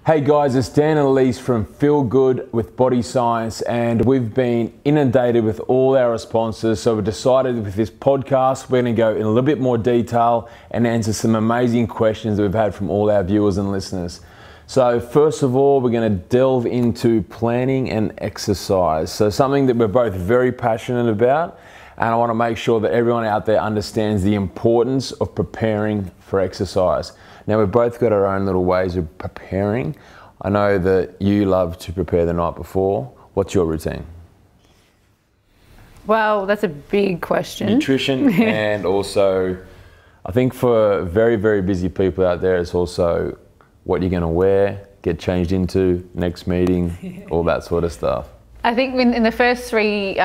Hey guys, it's Dan Ellice from Feel Good with Body Science, and we've been inundated with all our responses. So we decided with this podcast, we're going to go in a little bit more detail and answer some amazing questions that we've had from all our viewers and listeners. So first of all, we're going to delve into planning and exercise. So something that we're both very passionate about, and I want to make sure that everyone out there understands the importance of preparing for exercise. Now, we've both got our own little ways of preparing. I know that you love to prepare the night before. What's your routine? Well, that's a big question. Nutrition and also, I think for very, very busy people out there, it's also what you're going to wear, get changed into, next meeting, all that sort of stuff. I think in the first three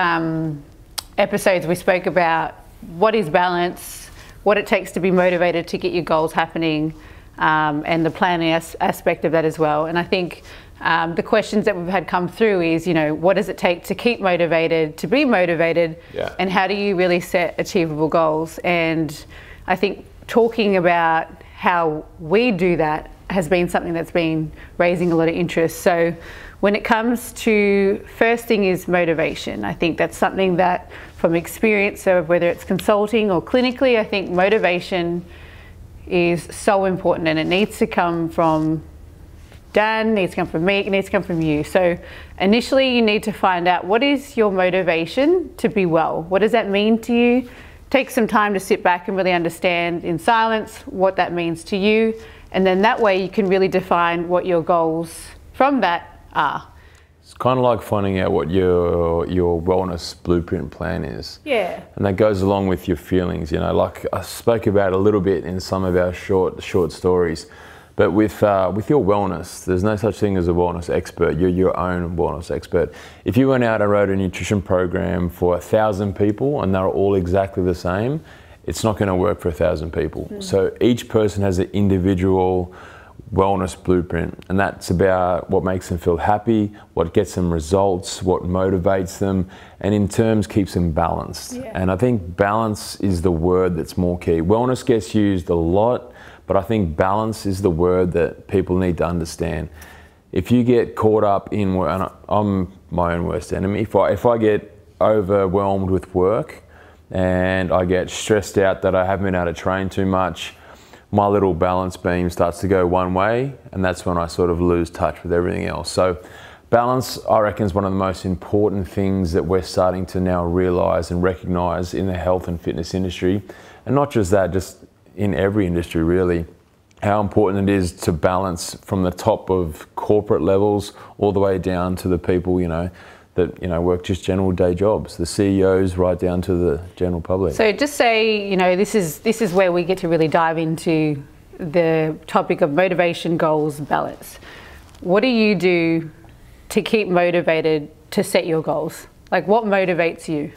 episodes, we spoke about what is balance, what it takes to be motivated to get your goals happening, and the planning aspect of that as well. And I think the questions that we've had come through is, you know, what does it take to keep motivated, to be motivated, and how do you really set achievable goals? And I think talking about how we do that has been something that's been raising a lot of interest. So when it comes to, first thing is motivation. I think that's something that from experience, so whether it's consulting or clinically, I think motivation is so important, and it needs to come from Dan, needs to come from me, it needs to come from you. So initially you need to find out what is your motivation to be well. What does that mean to you? Take some time to sit back and really understand in silence what that means to you. And then that way you can really define what your goals from that are. It's kind of like finding out what your wellness blueprint plan is. Yeah. And that goes along with your feelings, you know, like I spoke about a little bit in some of our short stories. But with your wellness, there's no such thing as a wellness expert. You're your own wellness expert. If you went out and wrote a nutrition program for 1,000 people and they're all exactly the same, it's not going to work for 1,000 people. So each person has an individual wellness blueprint, and that's about what makes them feel happy, what gets them results, what motivates them, and in terms keeps them balanced. And I think balance is the word that's more key. Wellness gets used a lot, but I think balance is the word that people need to understand. If you get caught up in, and I'm my own worst enemy, if I get overwhelmed with work and I get stressed out that I haven't been able to train too much, my little balance beam starts to go one way, and that's when I sort of lose touch with everything else. So balance, I reckon, is one of the most important things that we're starting to now realize and recognize in the health and fitness industry. And not just that, just in every industry really, how important it is to balance from the top of corporate levels all the way down to the people, you know, that, you know, work just general day jobs, the CEOs right down to the general public. So just say, you know, this is where we get to really dive into the topic of motivation, goals, balance. What do you do to keep motivated to set your goals? Like, what motivates you?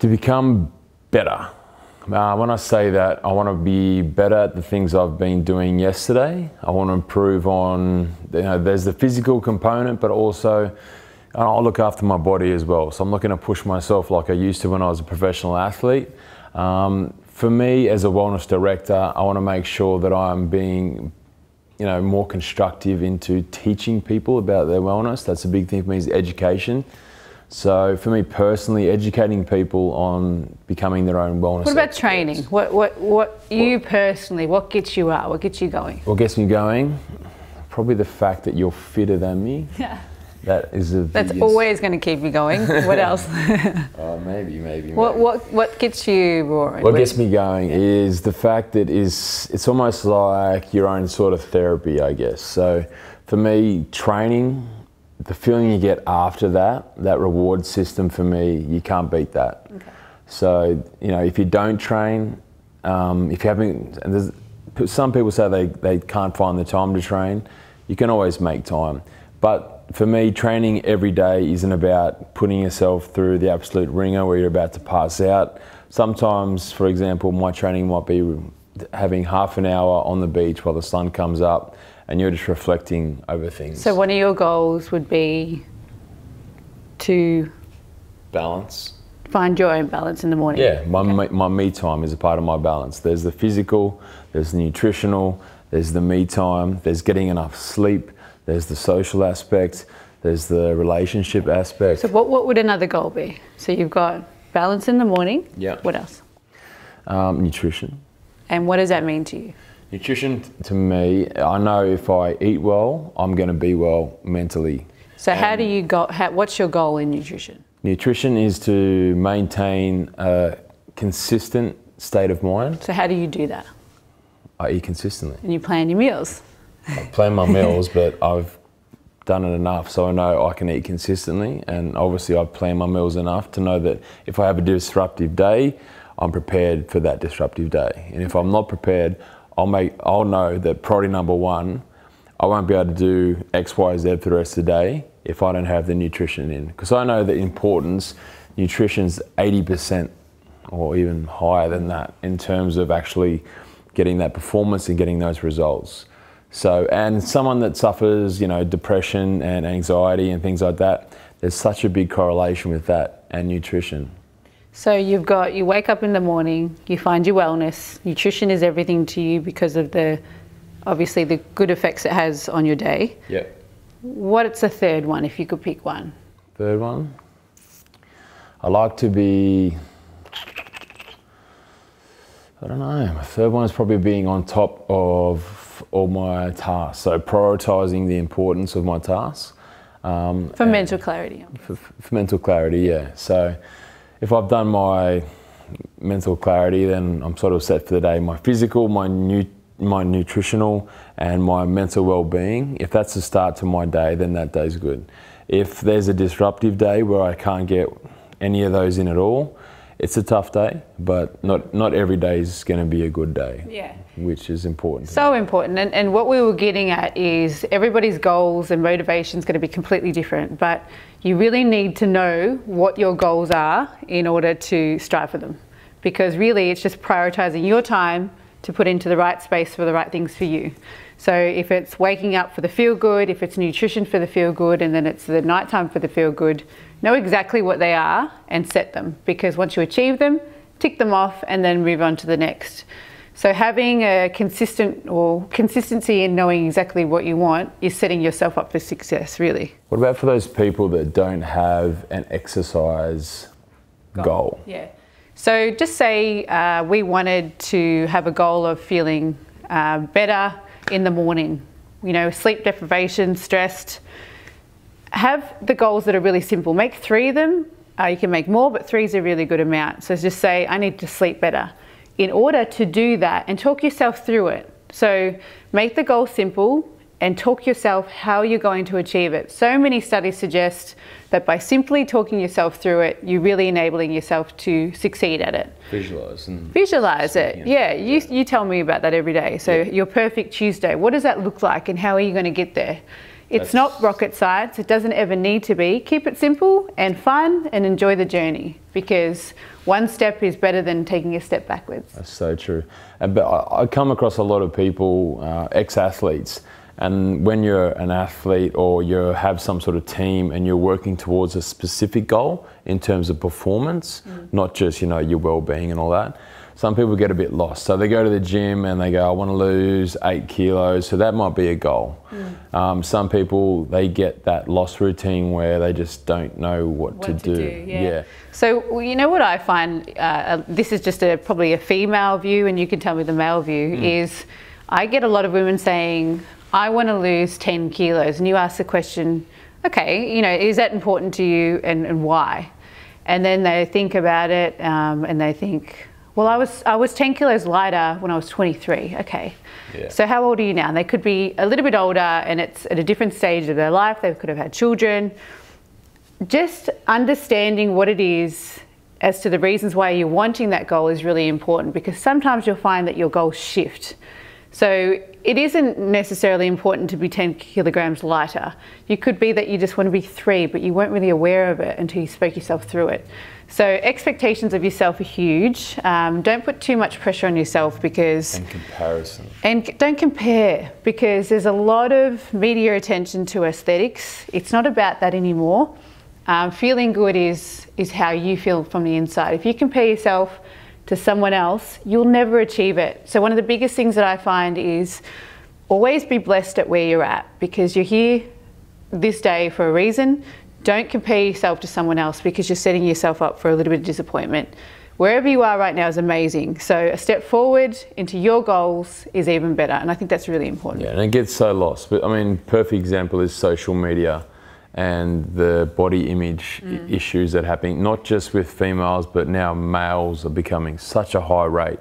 To become better. When I say that, I want to be better at the things I've been doing yesterday. I want to improve on, you know, there's the physical component, but also I'll look after my body as well. So I'm not going to push myself like I used to when I was a professional athlete. For me, as a wellness director, I want to make sure that I'm being, you know, more constructive into teaching people about their wellness. That's a big thing for me, is education. So for me personally, educating people on becoming their own wellness. What about training? What you personally, what gets you out? What gets you going? What gets me going? Probably the fact that you're fitter than me. Yeah. That is the That's biggest. always going to keep you going. What else? Maybe. What gets you roaring? What gets me going is the fact that it's almost like your own sort of therapy, I guess. So for me, training, the feeling you get after that reward system, for me, you can't beat that. Okay. So, you know, if you don't train, if you haven't, and there's, some people say they can't find the time to train, you can always make time. But for me, training every day isn't about putting yourself through the absolute ringer where you're about to pass out. Sometimes, for example, my training might be having half an hour on the beach while the sun comes up, and you're just reflecting over things. So one of your goals would be to balance. Find your own balance in the morning. Yeah, my me time is a part of my balance. There's the physical, there's the nutritional, there's the me time, there's getting enough sleep, there's the social aspect, there's the relationship aspect. So what would another goal be? So you've got balance in the morning. Yeah. What else? Nutrition. And what does that mean to you? Nutrition to me, I know if I eat well, I'm going to be well mentally. So how do you go? What's your goal in nutrition? Nutrition is to maintain a consistent state of mind. So how do you do that? I eat consistently. And you plan your meals. I plan my meals, but I've done it enough so I know I can eat consistently, and obviously I plan my meals enough to know that if I have a disruptive day, I'm prepared for that disruptive day. And if I'm not prepared, I'll know that priority number one, I won't be able to do X, Y, Z for the rest of the day if I don't have the nutrition in. Because I know the importance, nutrition's 80% or even higher than that in terms of actually getting that performance and getting those results. So, and someone that suffers, depression and anxiety and things like that, there's such a big correlation with that and nutrition. So you wake up in the morning, you find your wellness, nutrition is everything to you because of obviously the good effects it has on your day. Yeah. What's the third one, if you could pick one? Third one? I like to be, I don't know, my third one is probably being on top of all my tasks. So prioritising the importance of my tasks. For mental clarity. For mental clarity, yeah. So if I've done my mental clarity, then I'm sort of set for the day. My physical, my nutritional, and my mental well-being, if that's the start to my day, then that day's good. If there's a disruptive day where I can't get any of those in at all, it's a tough day, but not every day is going to be a good day. Yeah. Which is important. So important. And what we were getting at is everybody's goals and motivation is going to be completely different, but you really need to know what your goals are in order to strive for them. Because really it's just prioritizing your time to put into the right space for the right things for you. So if it's waking up for the feel good, if it's nutrition for the feel good, and then it's the nighttime for the feel good, know exactly what they are and set them. Because once you achieve them, tick them off and then move on to the next. So having a consistency in knowing exactly what you want is setting yourself up for success, really. What about for those people that don't have an exercise goal? Yeah. So just say we wanted to have a goal of feeling better in the morning, sleep deprivation, stressed. Have the goals that are really simple. Make 3 of them. You can make more, but 3 is a really good amount. So just say, I need to sleep better. In order to do that, and talk yourself through it. So make the goal simple and talk yourself how you're going to achieve it. So many studies suggest that by simply talking yourself through it, you're really enabling yourself to succeed at it. Visualize it. Yeah, you tell me about that every day. So your perfect Tuesday, what does that look like and how are you going to get there? It's not rocket science. It doesn't ever need to be. Keep it simple and fun and enjoy the journey, because one step is better than taking a step backwards. That's so true. But I come across a lot of people, ex-athletes, and when you're an athlete or you have some sort of team and you're working towards a specific goal in terms of performance, not just, your well-being and all that, some people get a bit lost. So they go to the gym and they go, I want to lose 8 kilos. So that might be a goal. Some people, they get that lost routine where they just don't know what to do. Yeah. So, you know what I find, this is just probably a female view, and you can tell me the male view, is I get a lot of women saying, I want to lose 10 kilos. And you ask the question, okay, is that important to you and why? And then they think about it and they think, well, I was 10 kilos lighter when I was 23. Okay. Yeah. So how old are you now? And they could be a little bit older and it's at a different stage of their life. They could have had children. Just understanding what it is as to the reasons why you're wanting that goal is really important, because sometimes you'll find that your goals shift. So it isn't necessarily important to be 10 kilograms lighter. You could be that you just want to be 3, but you weren't really aware of it until you spoke yourself through it. So expectations of yourself are huge. Don't put too much pressure on yourself, because... And comparison. And don't compare, because there's a lot of media attention to aesthetics. It's not about that anymore. Feeling good is how you feel from the inside. If you compare yourself to someone else, you'll never achieve it. So one of the biggest things that I find is always be blessed at where you're at, because you're here this day for a reason. Don't compare yourself to someone else, because you're setting yourself up for a little bit of disappointment. Wherever you are right now is amazing. So a step forward into your goals is even better. And I think that's really important. Yeah, and it gets so lost. But I mean, perfect example is social media and the body image issues that are happening, not just with females, but now males are becoming such a high rate.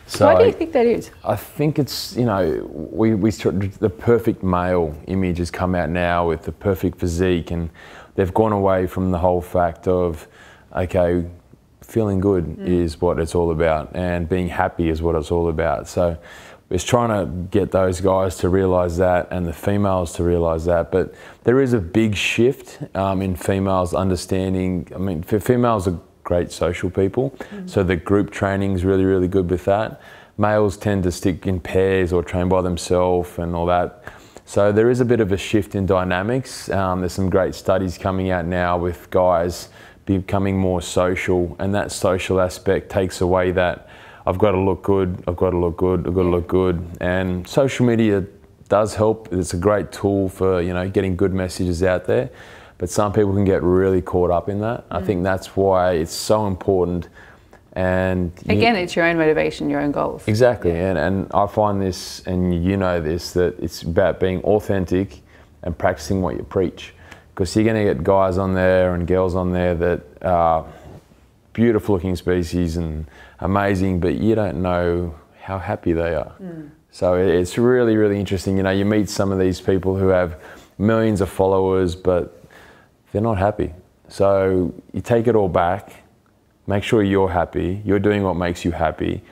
So why do you think that is? I think it's, you know, the perfect male image has come out now with the perfect physique, and they've gone away from the whole fact of, okay, feeling good is what it's all about, and being happy is what it's all about. So it's trying to get those guys to realise that, and the females to realise that. But there is a big shift in females understanding. I mean, for females are great social people, so the group training is really, really good with that. Males tend to stick in pairs or train by themselves and all that. So there is a bit of a shift in dynamics. There's some great studies coming out now with guys becoming more social, and that social aspect takes away that I've got to look good, I've got to look good, I've got to look good. And social media does help. It's a great tool for, you know, getting good messages out there, but some people can get really caught up in that. I think that's why it's so important. And again, it's your own motivation, your own goals. Exactly. And I find this, and you know this, that it's about being authentic and practicing what you preach. Because you're going to get guys on there and girls on there that are beautiful looking species and amazing, but you don't know how happy they are. So it's really, really interesting. You know, you meet some of these people who have millions of followers, but they're not happy. So you take it all back, make sure you're happy, you're doing what makes you happy,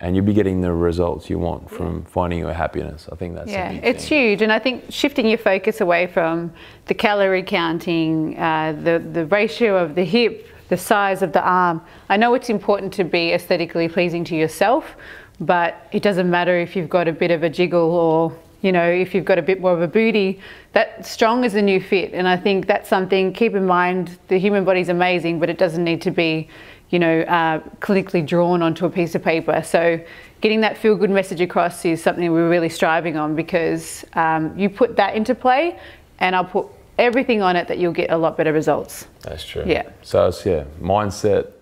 and you'll be getting the results you want from finding your happiness. I think that's a big it's thing. huge. And I think shifting your focus away from the calorie counting, the ratio of the hip, the size of the arm. I know it's important to be aesthetically pleasing to yourself, but it doesn't matter if you've got a bit of a jiggle, or, you know, if you've got a bit more of a booty. That strong is the new fit. And I think that's something, keep in mind, the human body's amazing, but it doesn't need to be, you know, clinically drawn onto a piece of paper. So getting that feel-good message across is something we're really striving on, because you put that into play and I'll put everything on it that you'll get a lot better results. That's true. Yeah. So it's, mindset.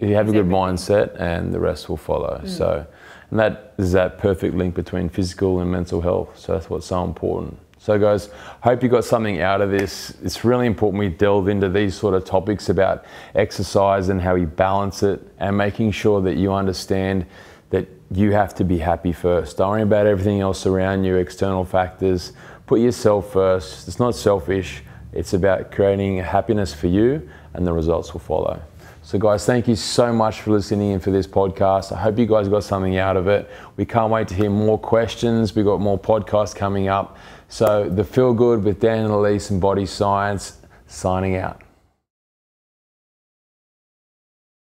You have a good mindset and the rest will follow. So, and that is that perfect link between physical and mental health. So that's what's so important. So guys, hope you got something out of this. It's really important we delve into these sort of topics about exercise and how we balance it, and making sure that you understand that you have to be happy first. Don't worry about everything else around you, external factors. Put yourself first. It's not selfish. It's about creating happiness for you, and the results will follow. So guys, thank you so much for listening in for this podcast. I hope you guys got something out of it. We can't wait to hear more questions. We've got more podcasts coming up. So the Feel Good with Dan Ellice and Body Science, signing out.